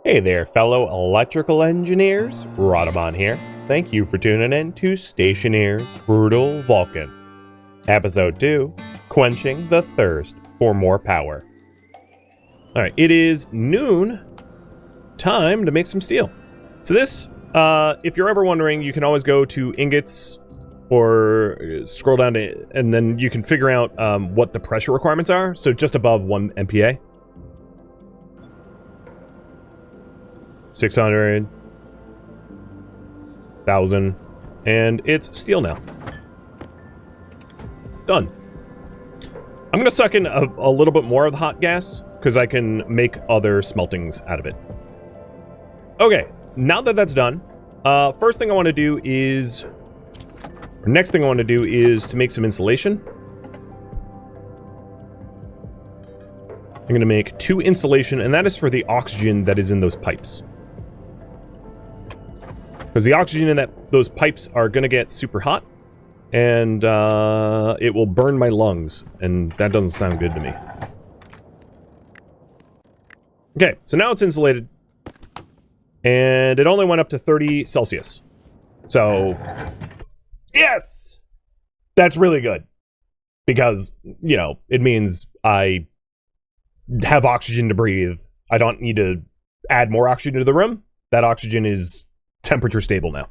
Hey there, fellow electrical engineers. Rodamon here. Thank you for tuning in to Stationeers Brutal Vulcan. Episode 2, Quenching the Thirst for More Power. Alright, it is noon. Time to make some steel. So this, if you're ever wondering, you can always go to ingots or scroll down to, and then you can figure out what the pressure requirements are. So just above 1 MPa. 600, 1,000, and it's steel now. Done. I'm gonna suck in a little bit more of the hot gas because I can make other smeltings out of it. Okay, now that that's done, first thing I want to do is, or next thing I want to do is to make some insulation. I'm gonna make 2 insulation, and that is for the oxygen that is in those pipes. Because the oxygen in those pipes are going to get super hot, and it will burn my lungs, and that doesn't sound good to me. Okay, so now it's insulated, and it only went up to 30 Celsius. So, yes! That's really good. Because, you know, it means I have oxygen to breathe. I don't need to add more oxygen to the room. That oxygen is temperature stable now.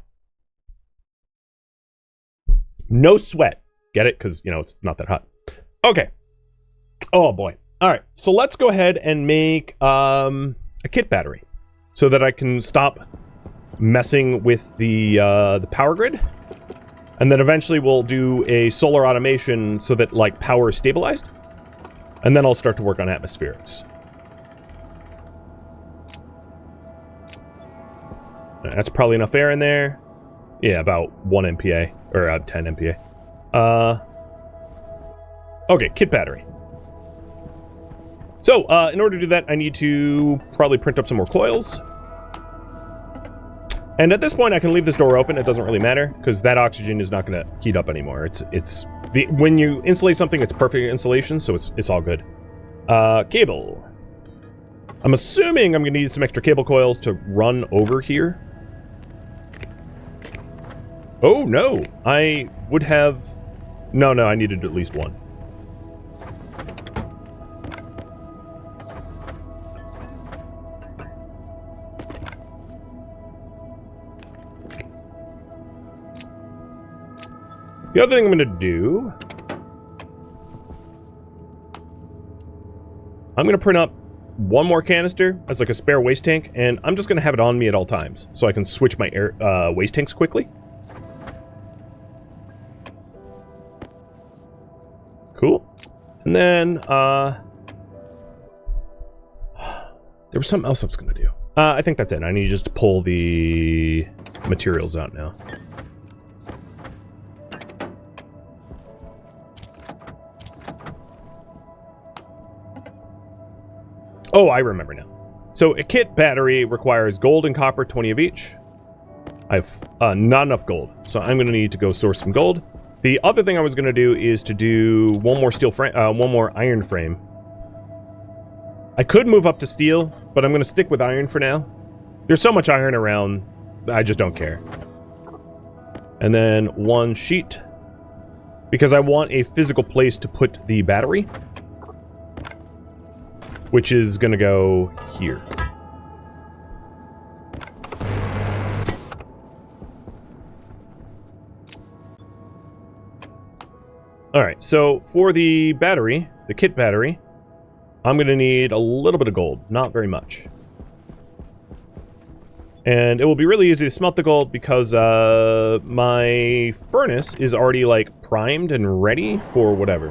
No sweat. Get it? Because, you know, it's not that hot. Okay. Oh, boy. All right. So let's go ahead and make a kit battery so that I can stop messing with the power grid. And then eventually we'll do a solar automation so that, like, power is stabilized. And then I'll start to work on atmospherics. That's probably enough air in there. Yeah, about 1 MPa, or 10 MPa. Okay, kit battery. So, in order to do that, I need to probably print up some more coils. And at this point, I can leave this door open. It doesn't really matter, because that oxygen is not going to heat up anymore. When you insulate something, it's perfect insulation, so it's all good. Cable. I'm assuming I'm going to need some extra cable coils to run over here. Oh, no. I would have... No, I needed at least 1. The other thing I'm going to do... I'm going to print up 1 more canister as like a spare waste tank, and I'm just going to have it on me at all times, so I can switch my waste tanks quickly. Cool. And then, there was something else I was going to do. I think that's it. I need just to pull the materials out now. Oh, I remember now. So a kit battery requires gold and copper, 20 of each. I have not enough gold, so I'm going to need to go source some gold. The other thing I was going to do is to do 1 more steel frame, 1 more iron frame. I could move up to steel, but I'm going to stick with iron for now. There's so much iron around, I just don't care. And then 1 sheet, because I want a physical place to put the battery, which is going to go here. Alright, so for the battery, the kit battery, I'm going to need a little bit of gold, not very much. And it will be really easy to smelt the gold because my furnace is already, like, primed and ready for whatever.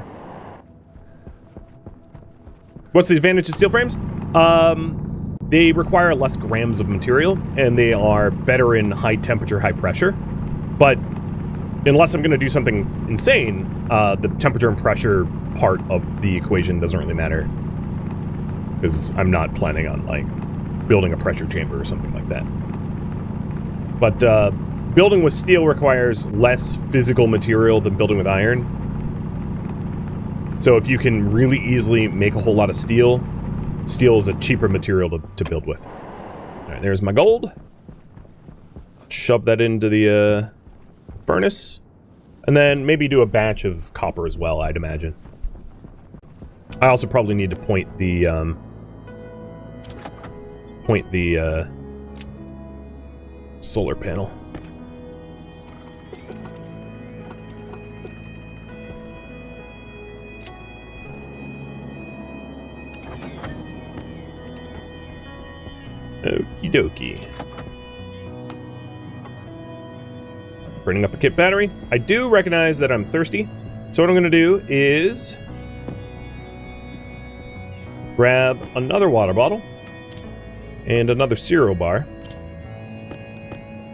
What's the advantage of steel frames? They require less grams of material, and they are better in high temperature, high pressure. But unless I'm going to do something insane, the temperature and pressure part of the equation doesn't really matter. Because I'm not planning on, like, building a pressure chamber or something like that. But building with steel requires less physical material than building with iron. So if you can really easily make a whole lot of steel, steel is a cheaper material to build with. Alright, there's my gold. Shove that into the furnace. And then maybe do a batch of copper as well, I'd imagine. I also probably need to point the solar panel. Okie dokie. Bringing up a kit battery. I do recognize that I'm thirsty, so what I'm going to do is grab another water bottle and another cereal bar,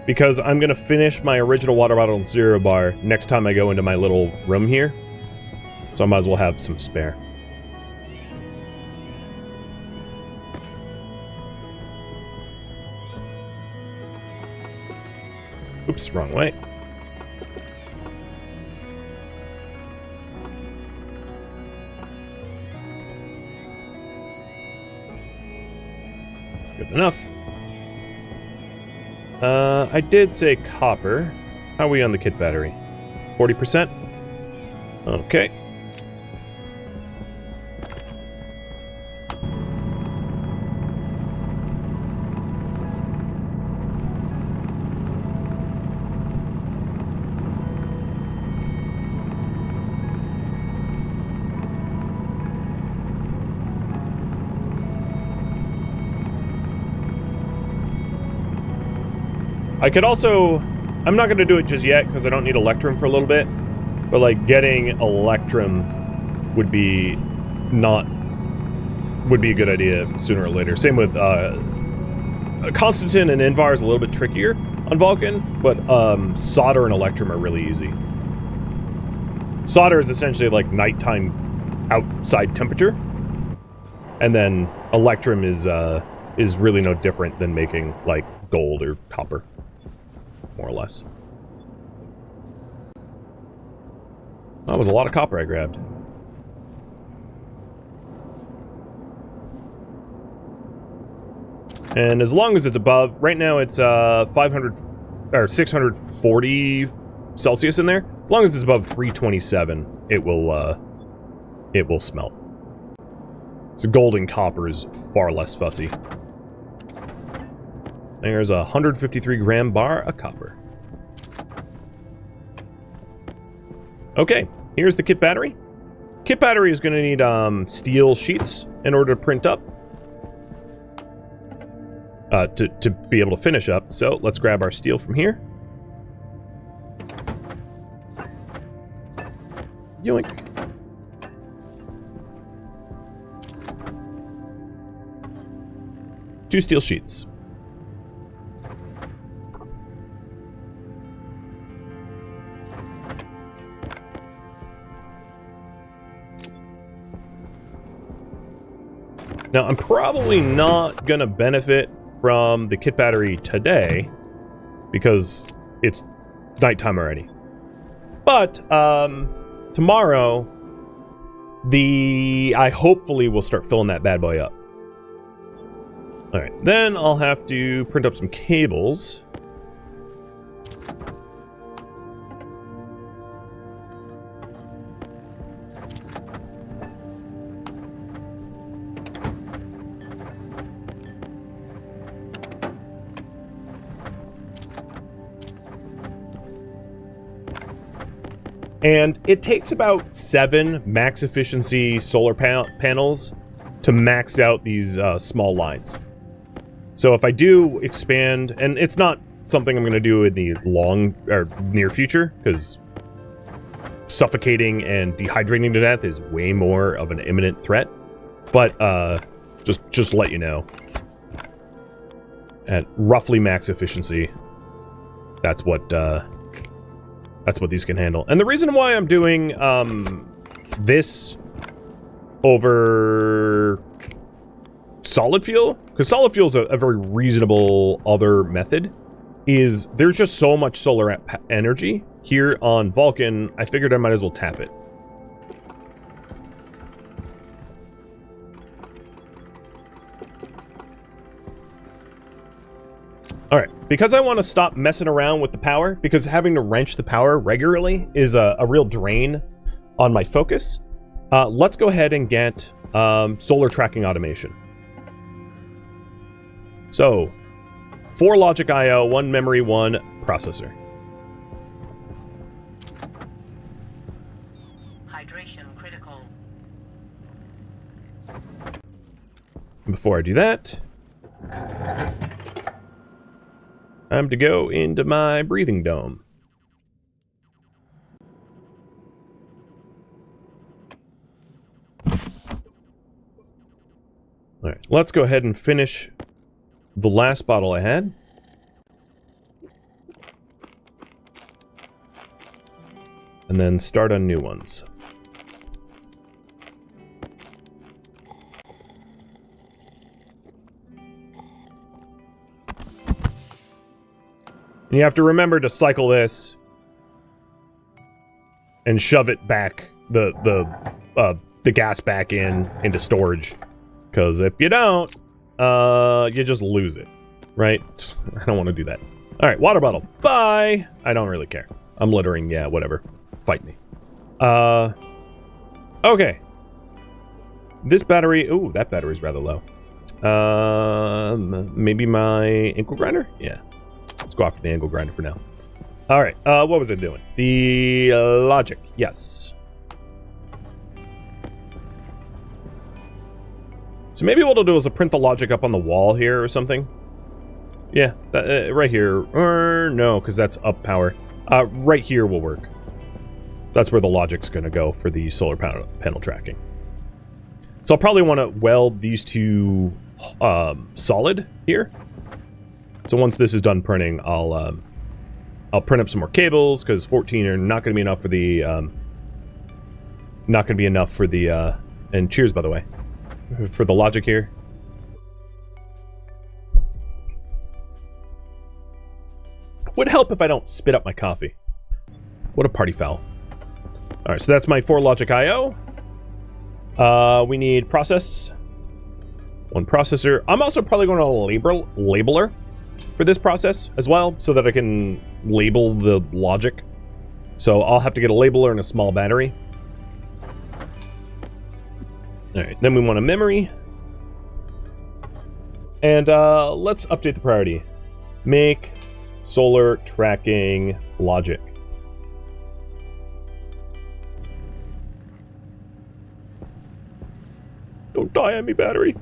because I'm going to finish my original water bottle and cereal bar next time I go into my little room here, so I might as well have some spare. Oops, wrong way. Good enough. I did say copper. How are we on the kit battery? 40%? Okay. I could also... I'm not going to do it just yet, because I don't need Electrum for a little bit. But, like, getting Electrum would be a good idea sooner or later. Same with, Constantin and Invar is a little bit trickier on Vulcan, but, Solder and Electrum are really easy. Solder is essentially, like, nighttime outside temperature. And then Electrum is really no different than making, like, gold or copper. More or less. That was a lot of copper I grabbed. And as long as it's above, right now it's 500 or 640 Celsius in there. As long as it's above 327, it will smelt. So gold and copper is far less fussy. There's a 153 gram bar of copper. Okay, here's the kit battery. Kit battery is going to need steel sheets in order to print up. To be able to finish up. So let's grab our steel from here. Yoink. Two steel sheets. Now, I'm probably not going to benefit from the kit battery today, because it's nighttime already. But, tomorrow, I hopefully will start filling that bad boy up. Alright, then I'll have to print up some cables. And it takes about 7 max efficiency solar panels to max out these small lines. So if I do expand, and it's not something I'm going to do in the long or near future, because suffocating and dehydrating to death is way more of an imminent threat. But just let you know, at roughly max efficiency, that's what these can handle. And the reason why I'm doing this over solid fuel, because solid fuel is a very reasonable other method, is there's just so much solar energy here on Vulcan, I figured I might as well tap it. Alright, because I want to stop messing around with the power, because having to wrench the power regularly is a real drain on my focus, let's go ahead and get solar tracking automation. So, 4 logic I/O, 1 memory, 1 processor. Hydration critical. Before I do that, time to go into my breathing dome. Alright, let's go ahead and finish the last bottle I had. And then start on new ones. And you have to remember to cycle this and shove it back, the gas back into storage. Because if you don't, you just lose it, right? I don't want to do that. All right, water bottle. Bye. I don't really care. I'm littering. Yeah, whatever. Fight me. Okay. This battery. Ooh, that battery's rather low. Maybe my ankle grinder? Yeah. Let's go after the angle grinder for now. All right. What was I doing? The logic. Yes. So maybe what I'll do is I'll print the logic up on the wall here or something. Yeah, that, right here. Or no, because that's up power. Right here will work. That's where the logic's going to go for the solar panel tracking. So I'll probably want to weld these two solid here. So once this is done printing, I'll print up some more cables because 14 are not going to be enough for the and cheers, by the way, for the logic here. Would help if I don't spit up my coffee. What a party foul. All right, so that's my 4 logic I/O. We need process. 1 processor. I'm also probably going to labeler for this process as well, so that I can label the logic. So I'll have to get a labeler and a small battery. Alright, then we want a memory. And let's update the priority. Make solar tracking logic. Don't die on me, battery.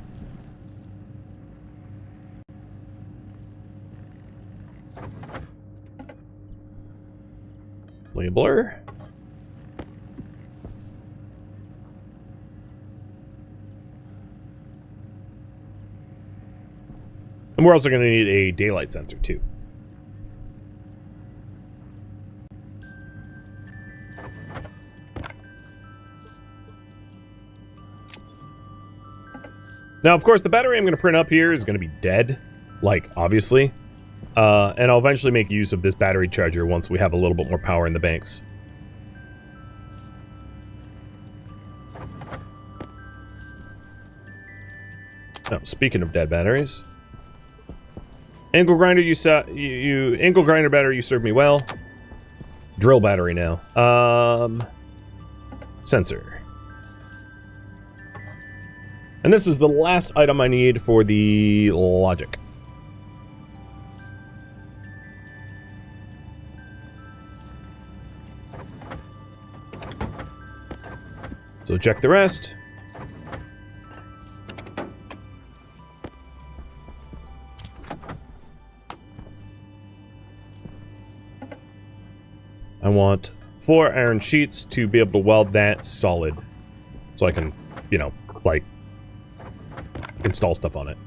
Labeler. And we're also going to need a daylight sensor, too. Now, of course, the battery I'm going to print up here is going to be dead, like, obviously. And I'll eventually make use of this battery charger once we have a little bit more power in the banks. Oh, speaking of dead batteries. Angle grinder, angle grinder battery, you served me well. Drill battery now. Sensor. And this is the last item I need for the logic. So check the rest. I want 4 iron sheets to be able to weld that solid. So I can, you know, like, install stuff on it.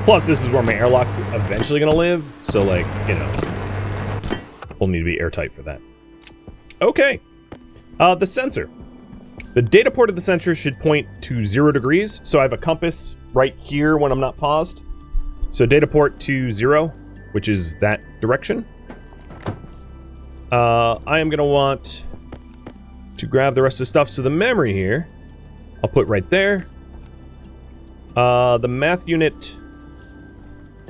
Plus, this is where my airlock's eventually going to live. So, like, you know, we'll need to be airtight for that. Okay. The sensor. The data port of the sensor should point to 0 degrees. So I have a compass right here when I'm not paused. So data port to 0, which is that direction. I am going to want to grab the rest of the stuff. So the memory here, I'll put right there. The math unit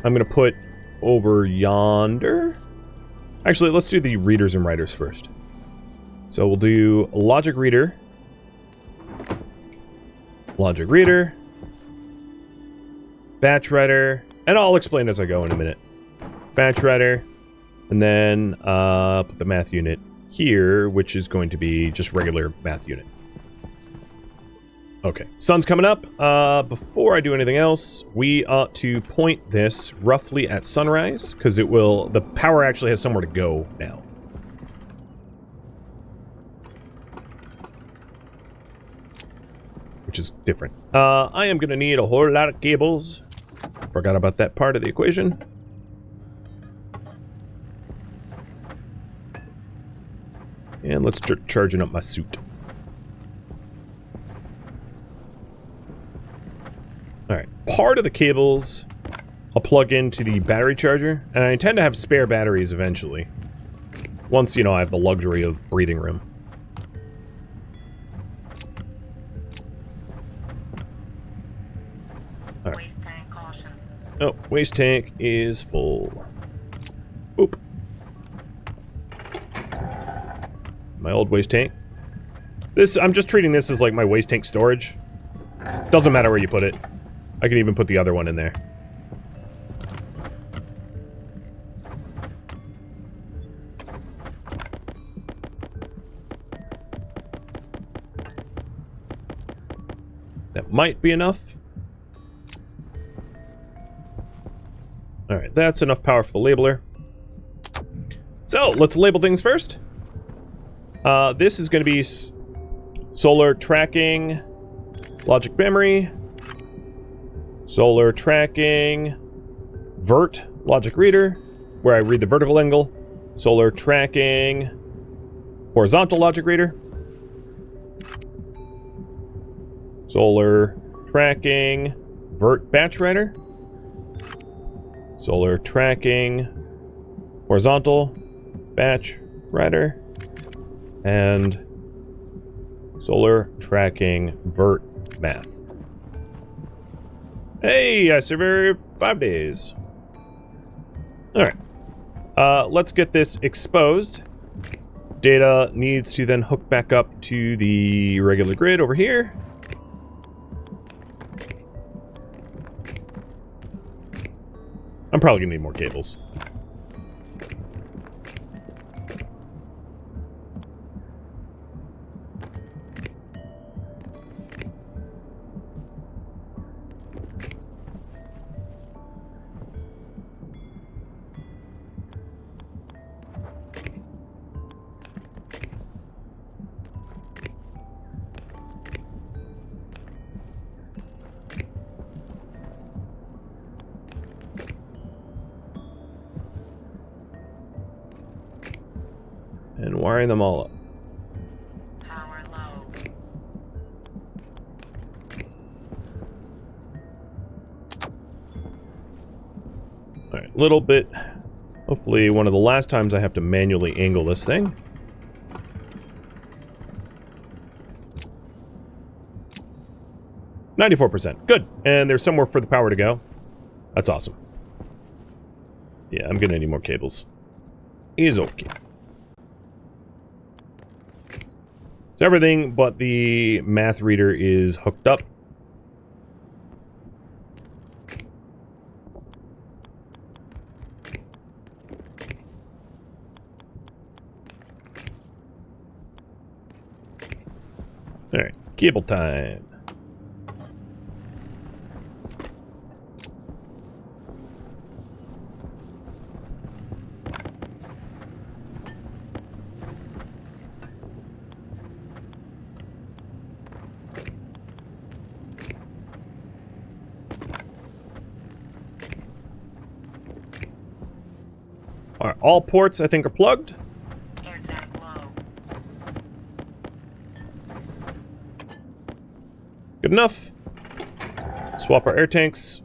I'm going to put over yonder. Actually, let's do the readers and writers first. So we'll do logic reader. Logic reader. Batch writer. And I'll explain as I go in a minute. Batch writer. And then put the math unit here, which is going to be just regular math unit. Okay, sun's coming up. Before I do anything else, we ought to point this roughly at sunrise, because it will, the power actually has somewhere to go now. Which is different. I am going to need a whole lot of cables. Forgot about that part of the equation. And let's start charging up my suit. Alright, part of the cables I'll plug into the battery charger, and I intend to have spare batteries eventually. Once, you know, I have the luxury of breathing room. Alright. Waste tank caution. Oh, waste tank is full. Oop. My old waste tank. This, I'm just treating this as like my waste tank storage. Doesn't matter where you put it. I can even put the other one in there. That might be enough. Alright, that's enough power for the labeler. So, let's label things first. This is going to be solar tracking, logic memory, solar tracking, vert, logic reader, where I read the vertical angle, solar tracking, horizontal logic reader, solar tracking, vert batch writer, solar tracking, horizontal batch writer, and solar tracking vert math. Hey, I survived 5 days. Alright. Let's get this exposed. Data needs to then hook back up to the regular grid over here. I'm probably gonna need more cables. And wiring them all up. Power low. Alright, little bit. Hopefully one of the last times I have to manually angle this thing. %. Good. And there's somewhere for the power to go. That's awesome. Yeah, I'm gonna need more cables. Is okay. So everything but the math reader is hooked up. Alright, cable time. Alright, all ports I think are plugged. Air tank low. Good enough. Swap our air tanks.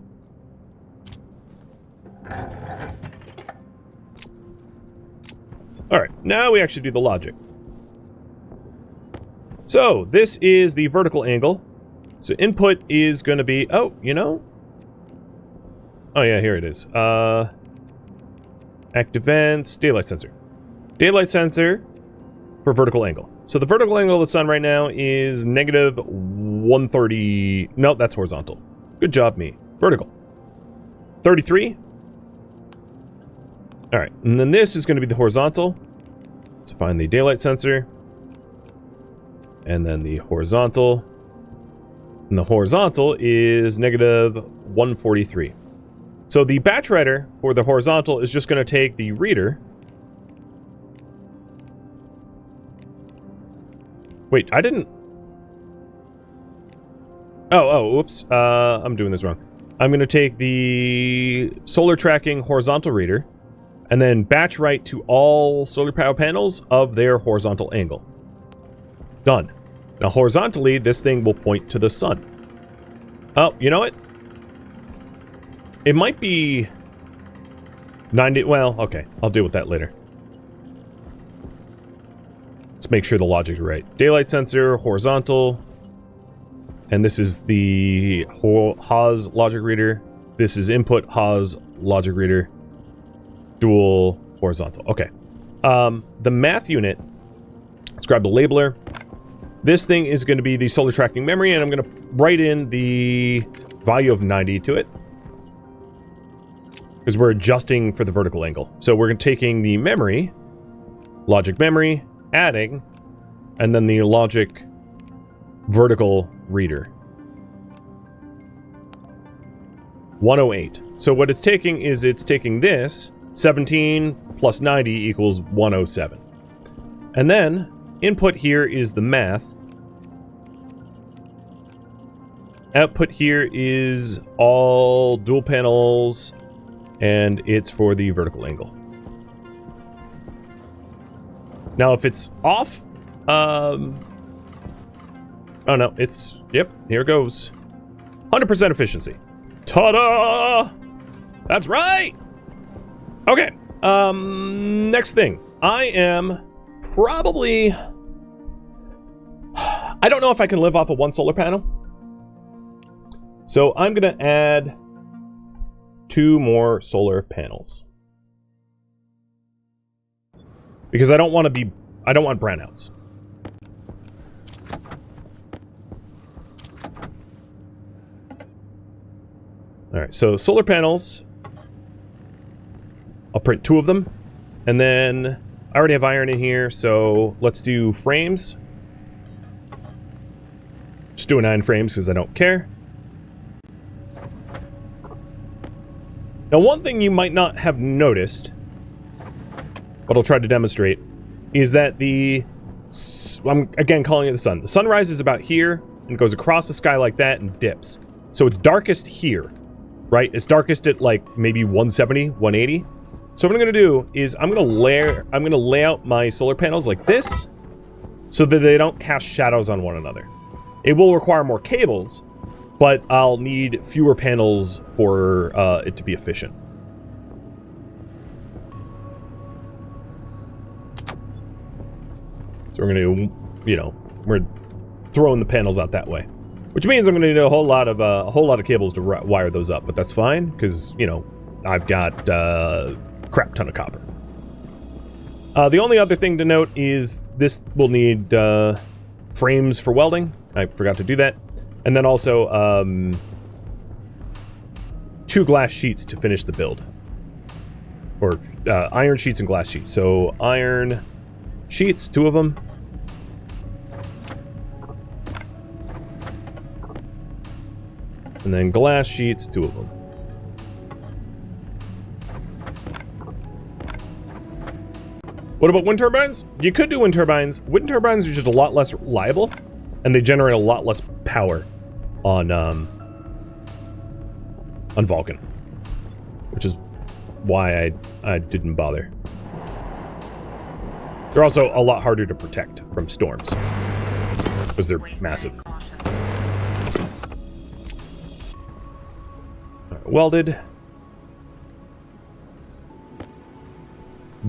Alright, now we actually do the logic. So, this is the vertical angle. So input is going to be... Oh, you know? Oh, yeah, here it is. Active vents, daylight sensor. Daylight sensor for vertical angle. So the vertical angle of the sun right now is negative 130... No, that's horizontal. Good job, me. Vertical. 33. Alright, and then this is going to be the horizontal. So find the daylight sensor. And then the horizontal. And the horizontal is negative 143. So the batch writer for the horizontal is just going to take the reader. Wait, I didn't... Oh, oops. I'm doing this wrong. I'm going to take the solar tracking horizontal reader and then batch write to all solar power panels of their horizontal angle. Done. Now, horizontally, this thing will point to the sun. Oh, you know what? It might be 90... Well, okay. I'll deal with that later. Let's make sure the logic is right. Daylight sensor, horizontal. And this is the Haas logic reader. This is input Haas logic reader. Dual horizontal. Okay. The math unit. Let's grab the labeler. This thing is going to be the solar tracking memory, and I'm going to write in the value of 90 to it. Because we're adjusting for the vertical angle. So we're taking the memory, logic memory, adding, and then the logic vertical reader. 108. So what it's taking is it's taking this, 17 plus 90 equals 107. And then input here is the math. Output here is all dual panels, and it's for the vertical angle. Now, if it's off, oh no, it's, yep, here it goes. 100% efficiency. Ta-da! That's right! Okay, next thing. I am probably... I don't know if I can live off of one solar panel. So I'm going to add 2 more solar panels. Because I don't want brownouts. Alright, so solar panels. I'll print 2 of them. And then I already have iron in here, so let's do frames. Just doing 9 frames because I don't care. Now, one thing you might not have noticed, but I'll try to demonstrate, is that I'm again calling it the sun. The sun rises about here and goes across the sky like that and dips. So it's darkest here, right? It's darkest at like maybe 170, 180. So what I'm going to do is I'm going to lay out my solar panels like this so that they don't cast shadows on one another. It will require more cables, but I'll need fewer panels for it to be efficient. So we're going to, we're throwing the panels out that way, which means I'm going to need a whole lot of cables to wire those up. But that's fine because I've got a crap ton of copper. The only other thing to note is this will need frames for welding. I forgot to do that. And then also 2 glass sheets to finish the build. Or iron sheets and glass sheets. So iron sheets, 2 of them. And then glass sheets, 2 of them. What about wind turbines? You could do wind turbines. Wind turbines are just a lot less reliable, and they generate a lot less power on Vulcan, which is why I didn't bother. They're also a lot harder to protect from storms because they're massive. Right, welded.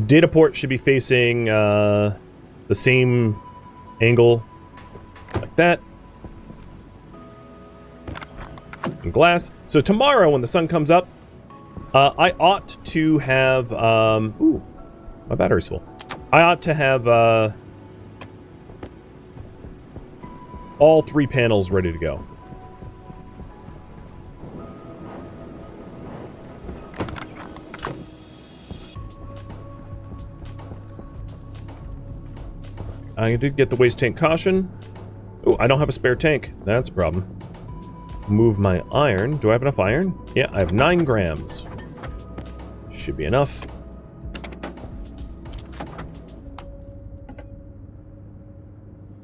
Data port should be facing the same angle like that. and glass. So tomorrow when the sun comes up, I ought to have... ooh, my battery's full. I ought to have all 3 panels ready to go. I did get the waste tank caution. Oh, I don't have a spare tank. That's a problem. Move my iron. Do I have enough iron? Yeah, I have 9 grams. Should be enough.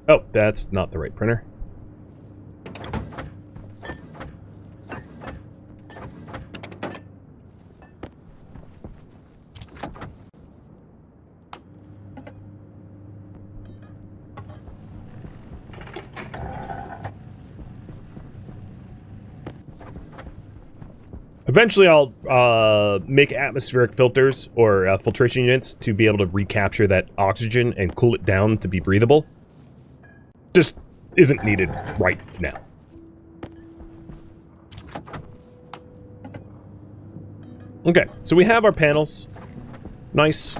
Oh, that's not the right printer. Eventually, I'll make atmospheric filters or filtration units to be able to recapture that oxygen and cool it down to be breathable. Just isn't needed right now. Okay, so we have our panels. Nice.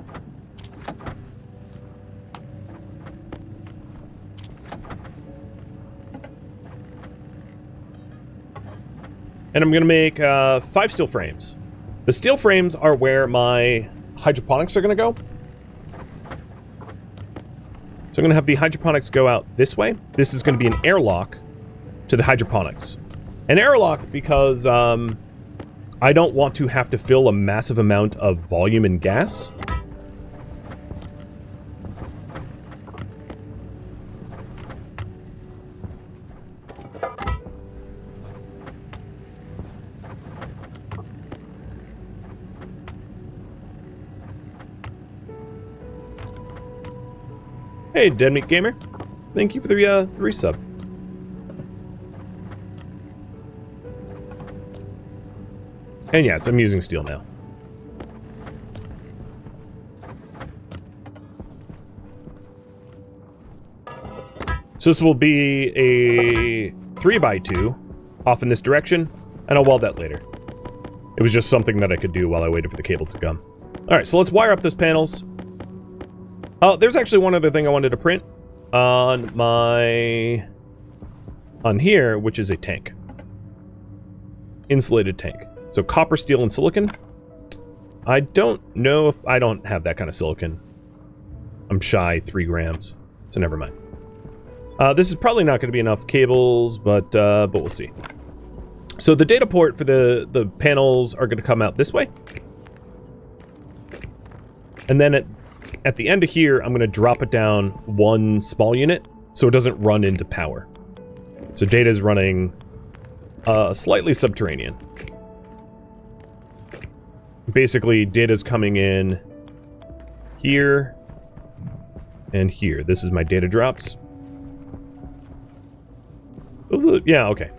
And I'm going to make 5 steel frames. The steel frames are where my hydroponics are going to go. So I'm going to have the hydroponics go out this way. This is going to be an airlock to the hydroponics. An airlock because I don't want to have to fill a massive amount of volume in gas. Hey, Dead Meat Gamer. Thank you for the resub. And yes, I'm using steel now. So this will be a 3x2 off in this direction, and I'll weld that later. It was just something that I could do while I waited for the cables to come. Alright, so let's wire up those panels. Oh, there's actually one other thing I wanted to print on here, which is a tank. Insulated tank. So copper, steel, and silicon. I don't know if I don't have that kind of silicon. I'm shy 3 grams, so never mind. This is probably not going to be enough cables, but we'll see. So the data port for the panels are going to come out this way. And then at the end of here, I'm going to drop it down 1 small unit so it doesn't run into power. So data is running slightly subterranean. Basically, data is coming in here and here. This is my data drops. Those are, yeah, okay.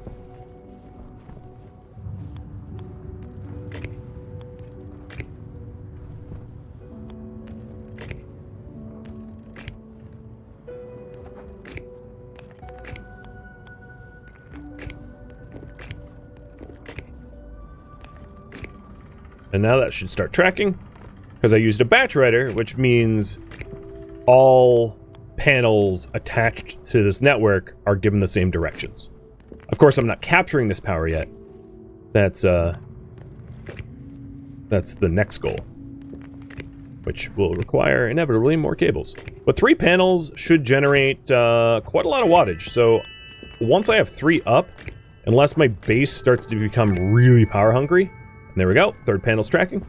And now that should start tracking, because I used a batch writer, which means all panels attached to this network are given the same directions. Of course, I'm not capturing this power yet. That's the next goal, which will require inevitably more cables. But 3 panels should generate quite a lot of wattage. So once I have 3 up, unless my base starts to become really power hungry, and there we go, 3rd panel's tracking.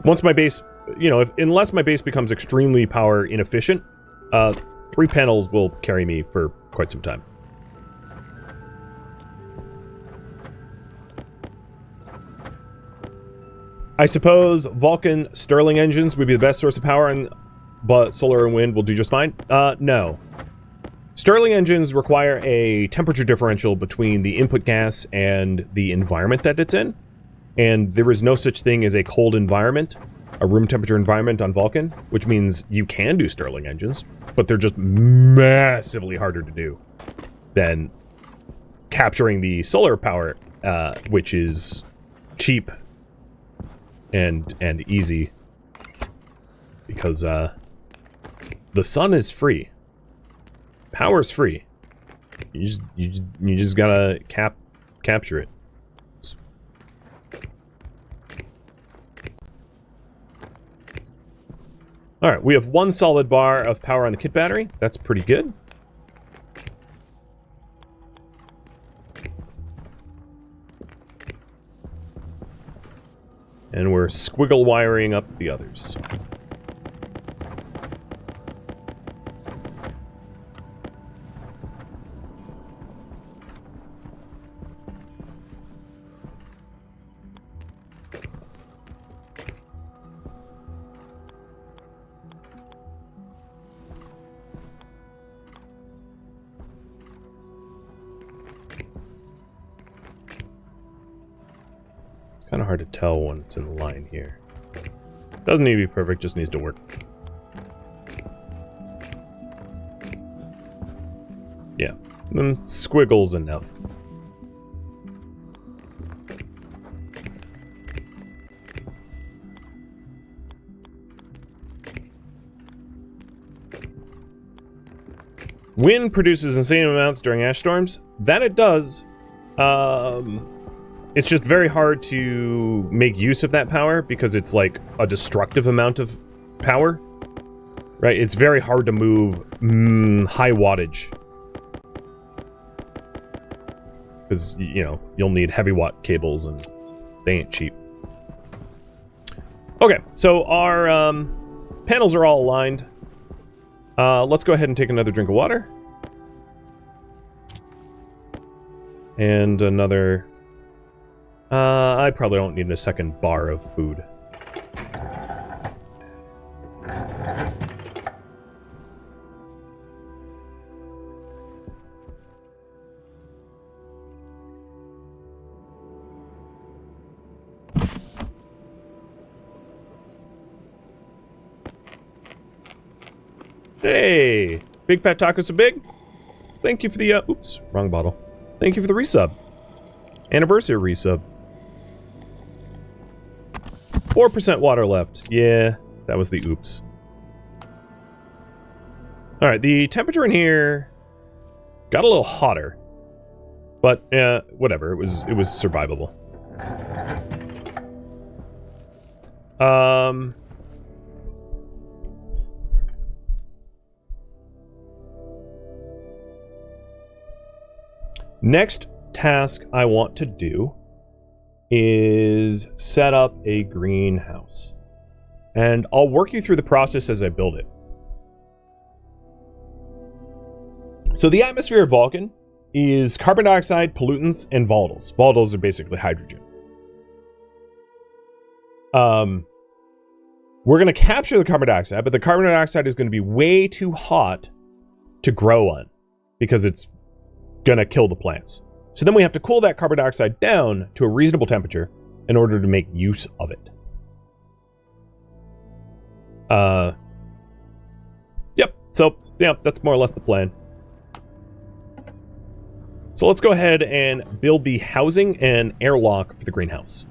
Once my base, you know, unless my base becomes extremely power inefficient, 3 panels will carry me for quite some time. I suppose Vulcan Stirling engines would be the best source of power, but solar and wind will do just fine. No. Stirling engines require a temperature differential between the input gas and the environment that it's in. And there is no such thing as a cold environment, a room temperature environment on Vulcan, which means you can do Stirling engines, but they're just massively harder to do than capturing the solar power which is cheap and easy, because the sun is free, power's free. You just gotta capture it. All right, we have 1 solid bar of power on the kit battery. That's pretty good. And we're squiggle wiring up the others. Kind of hard to tell when it's in the line here. Doesn't need to be perfect, just needs to work. Yeah, squiggles enough. Wind produces insane amounts during ash storms. That it does. It's just very hard to make use of that power because it's like a destructive amount of power, right? It's very hard to move high wattage because, you know, you'll need heavy watt cables and they ain't cheap. Okay, so our panels are all aligned. Let's go ahead and take another drink of water. And another... I probably don't need a second bar of food. Hey! Big Fat Tacos are big? Thank you for the, oops, wrong bottle. Thank you for the resub. Anniversary resub. 4% water left. Yeah, that was the oops. Alright, the temperature in here got a little hotter. But, whatever, it was survivable. Next task I want to do is set up a greenhouse. And I'll work you through the process as I build it. So the atmosphere of Vulcan is carbon dioxide, pollutants, and volatiles. Volatiles are basically hydrogen. We're going to capture the carbon dioxide, but the carbon dioxide is going to be way too hot to grow on because it's going to kill the plants. So then we have to cool that carbon dioxide down to a reasonable temperature in order to make use of it. Yep. So, yeah, that's more or less the plan. So let's go ahead and build the housing and airlock for the greenhouse.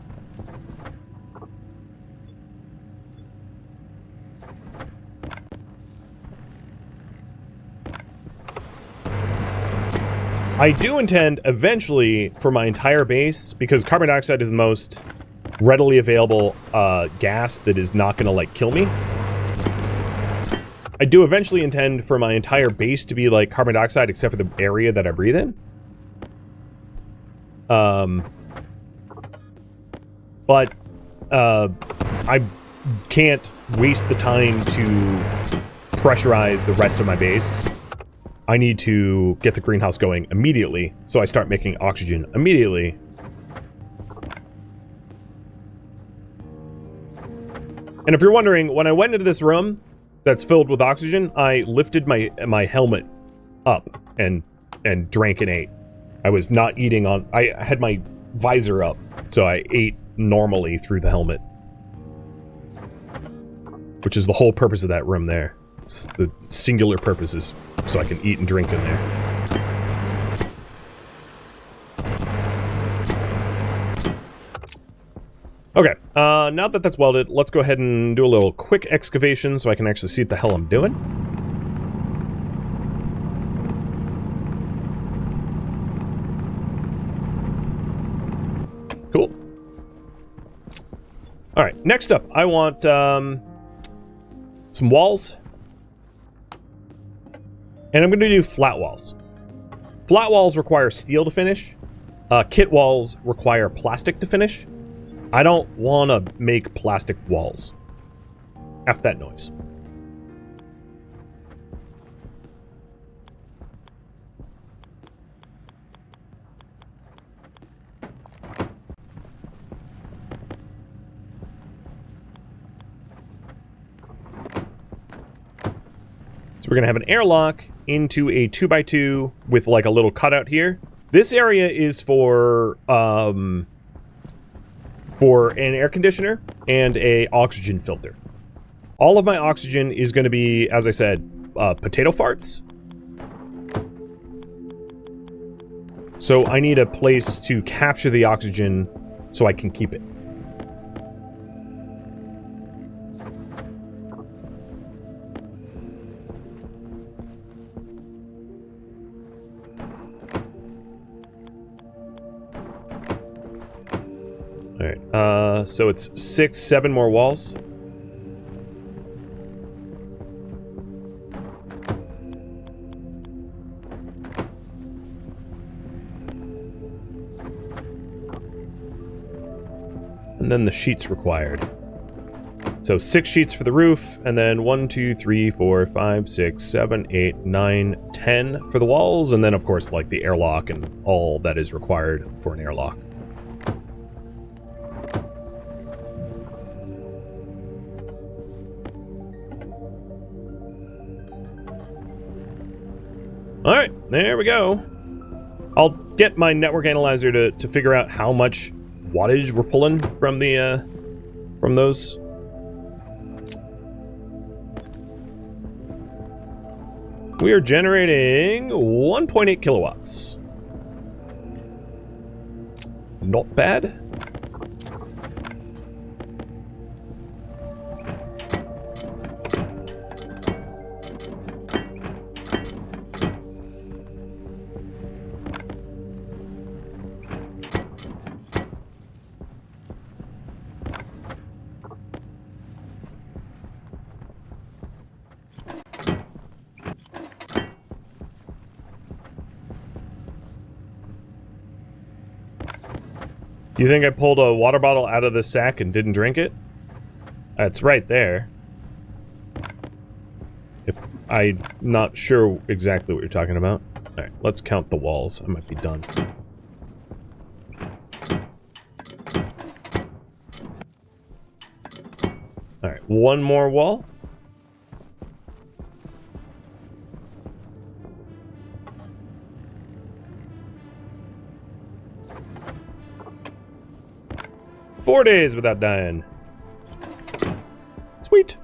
I do intend eventually for my entire base, because carbon dioxide is the most readily available gas that is not going to like kill me. I do eventually intend for my entire base to be like carbon dioxide except for the area that I breathe in. But I can't waste the time to pressurize the rest of my base. I need to get the greenhouse going immediately, so I start making oxygen immediately. And if you're wondering, when I went into this room that's filled with oxygen, I lifted my helmet up and drank and ate. I was not eating on... I had my visor up, so I ate normally through the helmet. Which is the whole purpose of that room there. It's the singular purpose is so I can eat and drink in there. Okay, now that that's welded, let's go ahead and do a little quick excavation so I can actually see what the hell I'm doing. Cool. Alright, next up, I want some walls. And I'm going to do flat walls. Flat walls require steel to finish. Kit walls require plastic to finish. I don't want to make plastic walls. F that noise. So we're going to have an airlock into a 2x2 with like a little cutout here. This area is for an air conditioner and a oxygen filter. All of my oxygen is going to be, as I said, potato farts. So I need a place to capture the oxygen so I can keep it. Alright, so it's 6, 7 more walls. And then the sheets required. So 6 sheets for the roof, and then 1, 2, 3, 4, 5, 6, 7, 8, 9, 10 for the walls, and then of course like the airlock and all that is required for an airlock. Alright, there we go. I'll get my network analyzer to figure out how much wattage we're pulling from the from those. We are generating 1.8 kilowatts. Not bad. You think I pulled a water bottle out of the sack and didn't drink it? It's right there. If I'm not sure exactly what you're talking about. Alright, let's count the walls. I might be done. Alright, one more wall. Four days without dying. Sweet.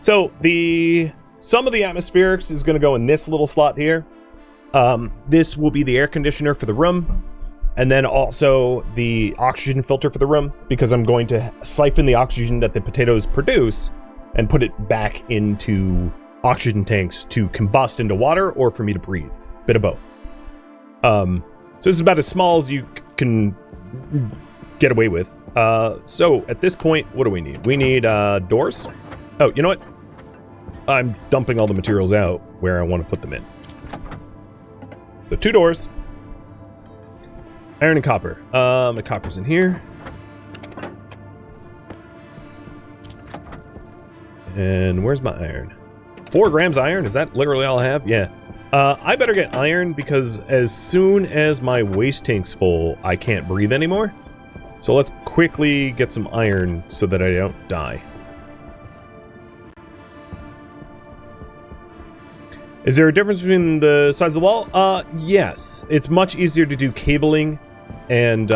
So some of the atmospherics is going to go in this little slot here. This will be the air conditioner for the room, and then also the oxygen filter for the room, because I'm going to siphon the oxygen that the potatoes produce and put it back into oxygen tanks to combust into water or for me to breathe. Bit of both. So this is about as small as you can get away with. So at this point, what do we need? We need doors. Oh, you know what? I'm dumping all the materials out where I want to put them in. So 2 doors. Iron and copper. My copper's in here. And where's my iron? 4 grams iron? Is that literally all I have? Yeah. I better get iron because as soon as my waste tank's full, I can't breathe anymore. So let's quickly get some iron so that I don't die. Is there a difference between the sides of the wall? Yes. It's much easier to do cabling and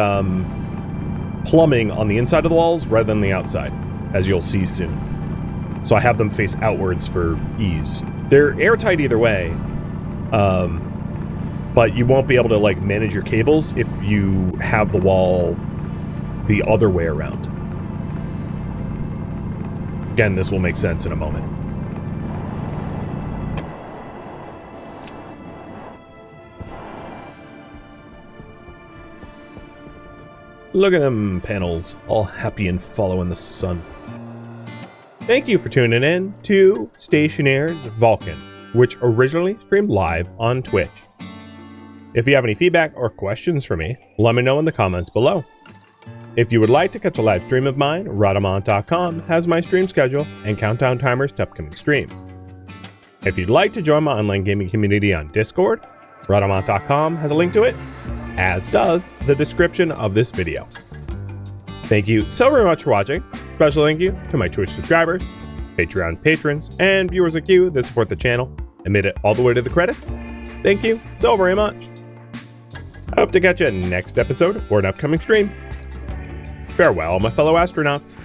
plumbing on the inside of the walls rather than the outside, as you'll see soon. So I have them face outwards for ease. They're airtight either way, but you won't be able to like manage your cables if you have the wall the other way around. Again, this will make sense in a moment. Look at them panels, all happy and following the sun. Thank you for tuning in to Stationeers Vulcan, which originally streamed live on Twitch. If you have any feedback or questions for me, let me know in the comments below. If you would like to catch a live stream of mine, Radamont.com has my stream schedule and countdown timers to upcoming streams. If you'd like to join my online gaming community on Discord, Radamont.com has a link to it, as does the description of this video. Thank you so very much for watching. Special thank you to my Twitch subscribers, Patreon patrons, and viewers like you that support the channel and made it all the way to the credits. Thank you so very much. I hope to catch you next episode or an upcoming stream. Farewell, my fellow astronauts.